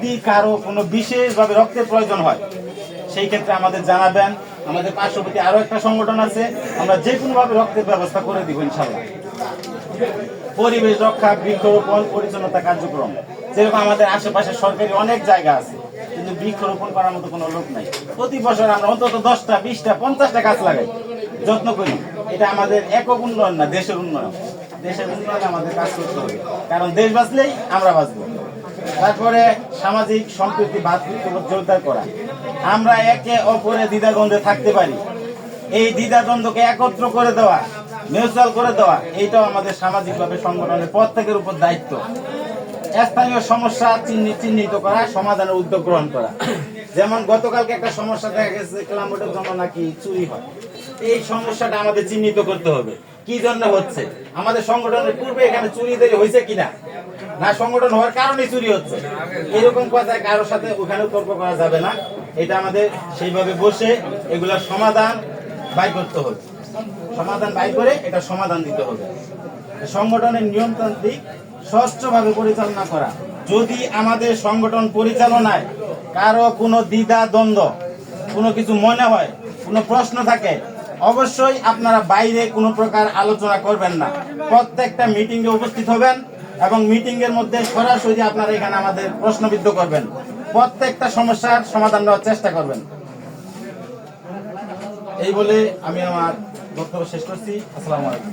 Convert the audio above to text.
যদি কারো কোনো বিশেষভাবে রক্তের প্রয়োজন হয় সেই ক্ষেত্রে আমাদের জানাবেন। আমাদের পার্শ্ববর্তী আরো একটা সংগঠন আছে, আমরা যে কোনো ভাবে রক্তের ব্যবস্থা করে দিব ইনশাল্লাহ। পরিবেশ রক্ষা, বৃক্ষরোপণ, পরিচ্ছন্নতা কার্যক্রম, যেরকম আমাদের আশেপাশে সরকারি অনেক জায়গা আছে কিন্তু বৃক্ষরোপণ করার মতো কোনো লোক নাই। প্রতি বছর আমরা অন্তত 10টা, 20টা, 50টা গাছ লাগাই, যত্ন করি। এটা আমাদের একক উন্নয়ন না, দেশের উন্নয়ন। দেশের উন্নয়নে আমাদের কাজ করতে হবে, কারণ দেশ বাঁচলেই আমরা বাঁচবো। তারপরে সামাজিক সম্প্রীতি, ভ্রাতৃত্ববোধ জোরদার করা। আমরা একে অপরে দ্বিধাদ্বন্দ্বে থাকতে পারি, এই দ্বিধাদ্বন্দ্বকে একত্র করে দেওয়া, মিউচুয়াল করে দেওয়া, এইটাও আমাদের সামাজিকভাবে সংগঠনের প্রত্যেকের উপর দায়িত্ব। স্থানীয় সমস্যা চিহ্নিত করা, সমাধানের উদ্যোগ গ্রহণ করা। যেমন গতকালকে একটা সমস্যা দেখা গেছে, ক্লামবোর্ডের জন্য নাকি চুরি হয়। এই সমস্যাটা আমাদের চিহ্নিত করতে হবে, কি জন্য হচ্ছে, আমাদের সংগঠনের পূর্বে এখানে চুরি হয়েছে কিনা, না সংগঠন হওয়ার কারণে চুরি হচ্ছে, এরকম কথায় কারোর সাথে ওখানে তর্ক করা যাবে না। এটা আমাদের সেইভাবে বসে এগুলার সমাধান বাই করতে হবে, সমাধান বাই করে এটা সমাধান দিতে হবে। সংগঠনের নিয়মতান্ত্রিক স্বচ্ছভাবে পরিচালনা করা। যদি আমাদের সংগঠন পরিচালনায় কারো কোনো দ্বিধা দ্বন্দ্ব, কোনো কিছু মনে হয়, কোনো প্রশ্ন থাকে, অবশ্যই আপনারা বাইরে কোনো প্রকার আলোচনা করবেন না। প্রত্যেকটা মিটিংয়ে উপস্থিত হবেন এবং মিটিং এর মধ্যে সরাসরি আপনারা এখানে আমাদের প্রশ্নবিদ্ধ করবেন, প্রত্যেকটা সমস্যার সমাধান দেওয়ার চেষ্টা করবেন। এই বলে আমি আমার বক্তব্য শেষ করছি। আসসালামু আলাইকুম।